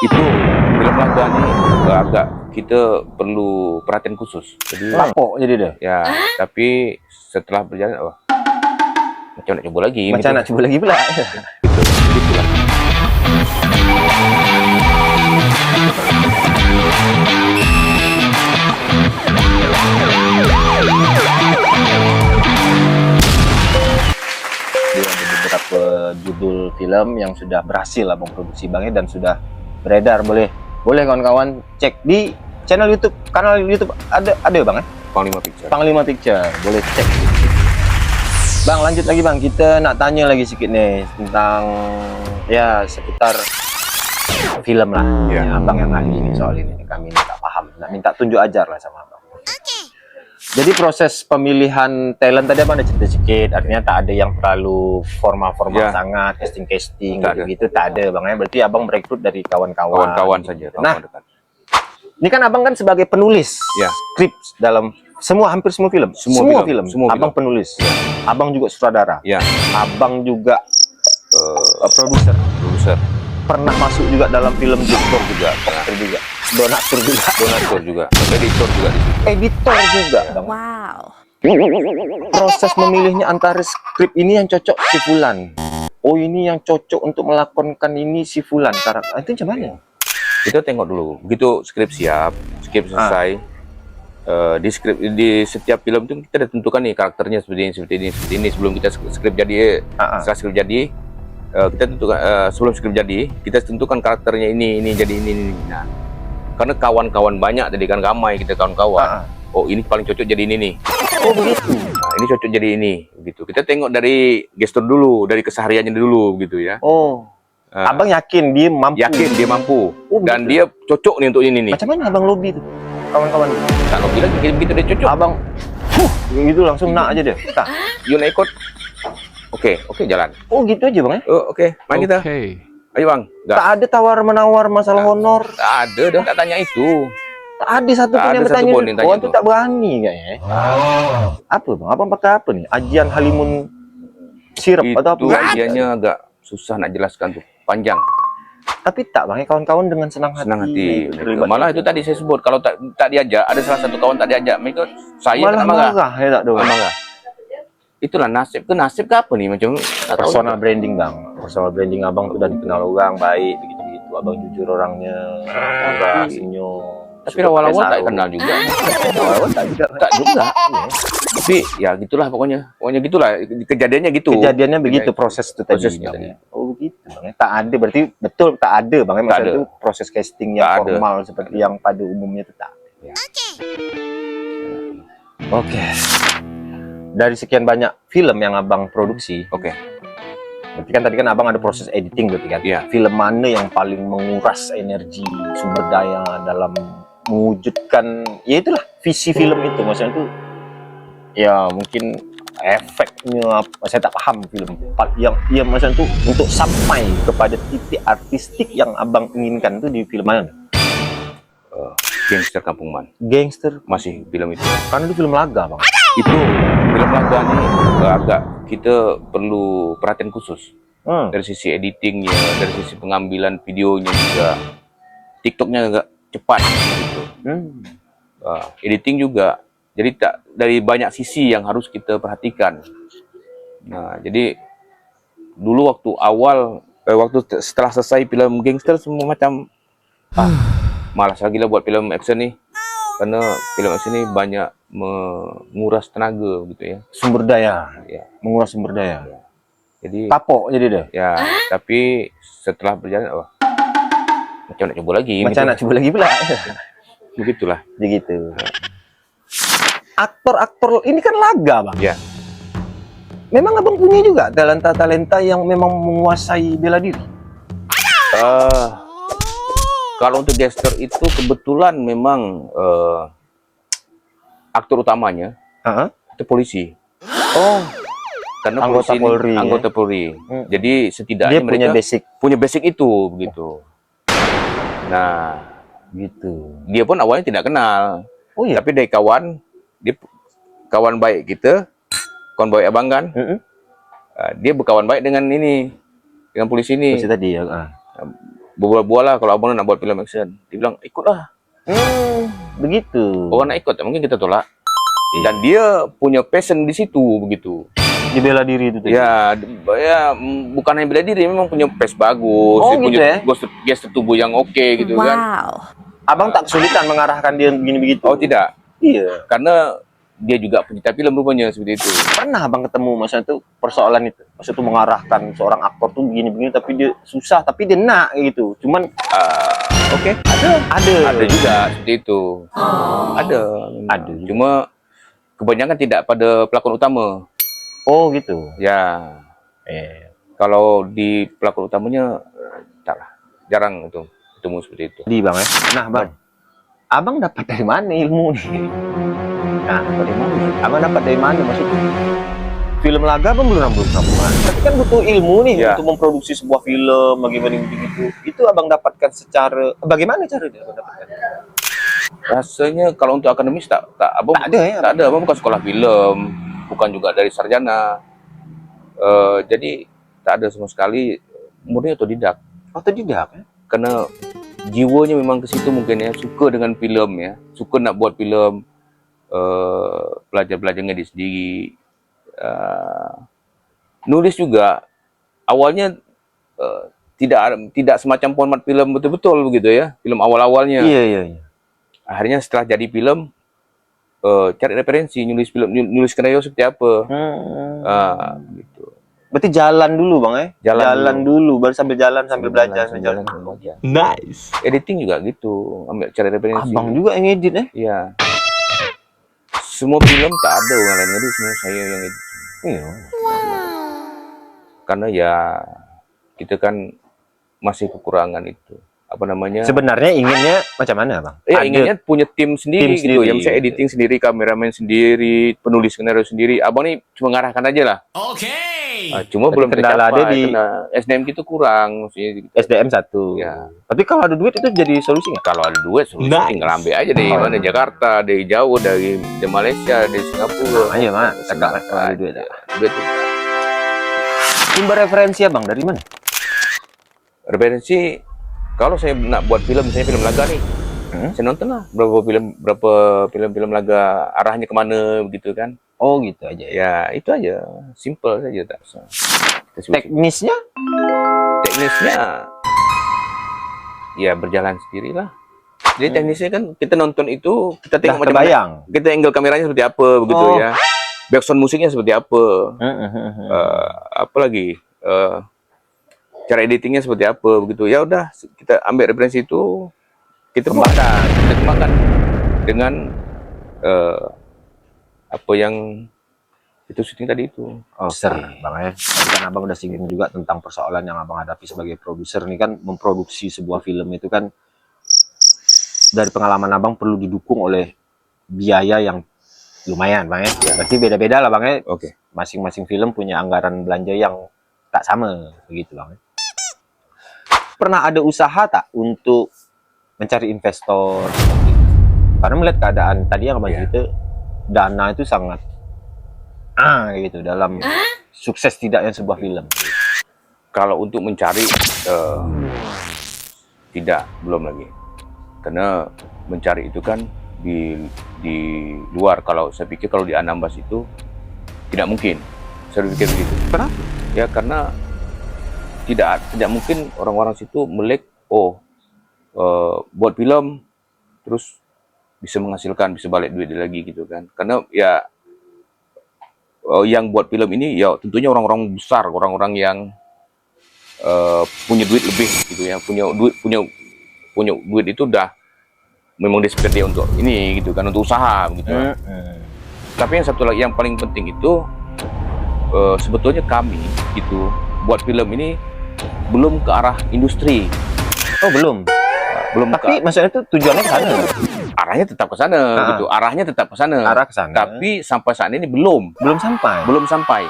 Itu film laga nih agak kita perlu perhatian khusus. Jadi Lapok jadi deh. ya, tapi setelah berjalan, macam nak coba lagi. Macam nak coba lagi pula. Begitulah. Dia ada beberapa judul film yang sudah berhasil abang produksi bangnya dan sudah beredar. Boleh kawan-kawan cek di kanal YouTube ada ya bang ya? Panglima Picture. Panglima Picture, boleh cek. Bang, lanjut lagi bang, kita nak tanya lagi sedikit nih tentang ya seputar film lah. Ya. Abang yang ahli ini soal ini, kami ini tak paham, nak minta tunjuk ajar lah sama abang. Jadi proses pemilihan talent tadi abang ada cerita sedikit, artinya tak ada yang terlalu formal-formal sangat, casting gitu, tak ada bang ya. Berarti abang merekrut dari kawan-kawan Saja. Nah, ini kan abang kan sebagai penulis skrip dalam hampir semua film. Semua film. Abang penulis. Abang juga sutradara. Abang juga produser. Pernah masuk juga dalam film Dokter juga, Donatur juga. Editor juga. Bang. Wow. Proses memilihnya antara skrip ini yang cocok si Fulan. Oh, ini yang cocok untuk melakonkan ini si Fulan. Karakter itu macam mana? Kita tengok dulu. Begitu skrip siap, skrip selesai. Di setiap film itu kita udah tentukan nih karakternya seperti ini sebelum kita skrip jadi. Setelah skrip jadi, kita tentukan sebelum skrip jadi kita tentukan karakternya ini jadi ini. Nah, karena kawan-kawan banyak tadi kan, ramai kita kawan-kawan. Oh, ini paling cocok jadi ini nih. Oh begitu. Nah, ini cocok jadi ini gitu. Kita tengok dari gestur dulu, dari kesehariannya dulu gitu ya. Oh. Abang yakin dia mampu. Oh, dan dia cocok nih untuk ini nih. Macam mana abang lobby tuh kawan-kawan? Tak lobby lagi, begitu dia cocok. Abang gitu langsung nak aja deh. Nah, you nak ikut? Oke, jalan. Oh gitu aja bang ya? Oke, main kita. Ayo bang. Tak ada tawar-menawar masalah honor. Tak ada, dia tak tanya itu. Tak ada satu pun yang bertanya. Oh, itu tak berani kayaknya. Apa bang? Abang pakai apa nih? Ajian Halimun sirup atau apa? Itu ajiannya agak susah nak jelaskan tuh, panjang. Tapi tak bang, kawan-kawan dengan senang hati. Malah itu tadi saya sebut, kalau tak diajak, ada salah satu kawan tak diajak, mereka saya malah marah. Ya tak dong. Itulah nasib ke apa nih, macam personal branding bang. Personal branding abang tuh udah dikenal orang baik begitu. Abang jujur orangnya, murah, senyum. Tapi awal-awal tak kenal juga. Awal-awal tak juga. Tapi ya gitulah pokoknya gitulah kejadiannya gitu. Kejadiannya begitu proses itu tadi. Oh begitu bang. Tak ada berarti betul tak ada bang. Maksudnya itu proses casting yang formal seperti yang pada umumnya itu tak ada. Oke. Dari sekian banyak film yang abang produksi, berarti kan tadi kan abang ada proses editing berarti kan? Film mana yang paling menguras energi, sumber daya dalam mewujudkan, ya itulah visi film itu, maksudnya itu, ya mungkin efeknya apa? Saya tak paham film yang maksudnya itu untuk sampai kepada titik artistik yang abang inginkan itu di film mana? Gangster Kampungan. Gangster masih film itu. Karena itu film laga bang. Itu film laga nih agak kita perlu perhatian khusus dari sisi editingnya, dari sisi pengambilan videonya juga, TikToknya agak cepat gitu. Editing juga, jadi dari banyak sisi yang harus kita perhatikan. Nah, jadi dulu waktu setelah selesai film gangster semua macam malas lagi lah buat film action nih, karena film action ini banyak menguras tenaga gitu ya, sumber daya, menguras sumber daya. Jadi kapok jadi deh. Ya, tapi setelah berjalan macam nak coba lagi. Nak coba lagi pula. Begitulah. Begitu. Aktor-aktor ini kan laga bang. Ya. Memang abang punya juga talenta-talenta yang memang menguasai bela diri. Kalau untuk gangster itu kebetulan memang aktor utamanya itu polisi. Oh, karena anggota Polri. Anggota Polri. Jadi setidaknya dia mereka punya basic itu begitu. Nah, gitu. Dia pun awalnya tidak kenal. Oh iya. Tapi dari dia kawan baik kita, kawan baik abang kan. Dia berkawan baik dengan polisi ini. Polisi tadi ya. berbual-bual lah kalau abang nak buat film action. Dia bilang ikutlah. Begitu. Orang nak ikut, mungkin kita tolak. Dan dia punya passion di situ begitu. Di bela diri itu tadi. Ya, bukan hanya bela diri, memang punya pace bagus, Oh, dia gitu punya ya? gestur tubuh yang oke gitu kan. Abang tak kesulitan mengarahkan dia begini begitu. Oh tidak, Iya. karena dia juga pencinta film rupanya seperti itu. Pernah abang ketemu maksudnya itu persoalan itu, maksudnya itu mengarahkan seorang aktor tuh begini-begini tapi dia susah, tapi dia nak gitu. Cuman Oke, ada juga seperti itu. Ada. Cuma kebanyakan tidak pada pelakon utama. Oh gitu. Ya, kalau di pelakon utamanya entahlah, jarang itu ketemu seperti itu. Di bang ya. Nah bang, abang dapat dari mana ilmu nih? Nah, dari mana? Abang dapat dari mana maksudnya? Film laga abang belum nambah. Tapi kan butuh ilmu nih Ya. untuk memproduksi sebuah film, bagaimana begitu. Itu abang dapatkan secara bagaimana cara dia abang dapatkan? Rasanya kalau untuk akademis abang Tak ada ya? tak ada, abang bukan sekolah film, bukan juga dari sarjana. Jadi tak ada sama sekali, murni otodidak. Otodidak ya? Karena jiwanya memang ke situ mungkin ya, suka dengan film ya, suka nak buat film, belajar ngedit sendiri, nulis juga. Awalnya tidak semacam format film betul-betul begitu ya, film awal-awalnya. Iya. Akhirnya setelah jadi film, cari referensi, nulis skenario seperti apa. Gitu. Berarti jalan dulu bang ya? Jalan dulu, baru sambil jalan sambil belajar. Nice. Editing juga gitu, ambil cari referensi. Abang juga yang edit ya? Iya. Semua film tak ada orang lain edit, semua saya yang edit. Iya. Karena ya kita kan masih kekurangan itu. Apa namanya? Sebenarnya inginnya macam mana bang? Inginnya punya tim sendiri gitu. Yang saya editing sendiri, kameramen sendiri, penulis skenario sendiri. Abang nih cuma ngarahkan aja lah. Oke. Cuma Tapi belum kendala tercapai. dia di SDM gitu kurang. Maksudnya, SDM 1. Ya. Tapi kalau ada duit itu jadi solusi nggak? Kalau ada duit, tinggal ambil aja dari mana, Jakarta, dari jauh, dari Malaysia, dari Singapura. Ayo mak, kalau ada duit. Duit. Sumber referensi abang dari mana? Referensi, kalau saya nak buat film, misalnya film laga nih, saya nonton lah berapa film laga, arahnya kemana begitu kan. Oh gitu aja ya. Ya itu aja, simple saja, tak usah. Teknisnya? Ya berjalan sendirilah. Jadi teknisnya kan kita nonton itu, kita tengok macam terbayang. mana, kita angle kameranya seperti apa begitu ya. Background musiknya seperti apa. Apa lagi? Cara editingnya seperti apa begitu. Ya udah, kita ambil referensi itu, kita kembangkan dengan apa yang itu syuting tadi itu. Bang ya. Tadi kan abang udah singgung juga tentang persoalan yang abang hadapi sebagai produser nih kan, memproduksi sebuah film itu kan dari pengalaman abang perlu didukung oleh biaya yang lumayan bang ya. Berarti beda-beda lah bang ya. Oke. Masing-masing film punya anggaran belanja yang tak sama begitu bang. Pernah ada usaha tak untuk mencari investor? Karena melihat keadaan tadi yang abang cerita, dana itu sangat gitu dalam sukses tidaknya sebuah film. Kalau untuk mencari belum lagi. Karena mencari itu kan di luar. Kalau saya pikir kalau di Anambas itu tidak mungkin. Saya pikir begitu. Kenapa? Ya karena tidak mungkin orang-orang situ melek buat film terus bisa menghasilkan, bisa balik duit lagi gitu kan. Karena ya yang buat film ini ya tentunya orang-orang besar, orang-orang yang punya duit lebih gitu ya, punya duit itu udah memang desperate dia untuk ini gitu kan, untuk usaha gitu. Tapi yang satu lagi yang paling penting itu sebetulnya kami gitu buat film ini belum ke arah industri. Oh belum. Tapi maksudnya itu tujuannya ke sana. Arahnya tetap ke sana gitu. Arahnya tetap ke sana. Arah ke sana. Tapi sampai saat ini belum sampai.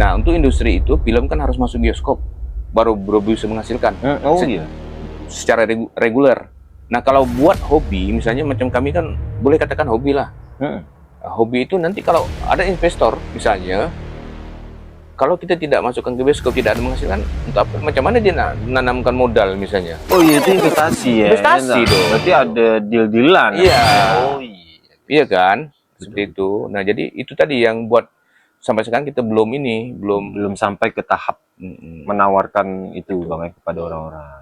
Nah, untuk industri itu film kan harus masuk bioskop baru bisa menghasilkan. Secara reguler. Nah, kalau buat hobi misalnya macam kami kan boleh katakan hobi lah. Hobi itu nanti kalau ada investor misalnya, kalau kita tidak masukkan ke bioskop, tidak ada menghasilkan, untuk apa? Macam mana dia menanamkan modal misalnya? Oh iya, itu investasi ya. Investasi dong. Berarti ada deal-dealan. Iya. Oh iya. Iya kan? Seperti itu. Nah, jadi itu tadi yang buat sampai sekarang kita belum sampai ke tahap menawarkan itu Bang ya, kepada orang-orang.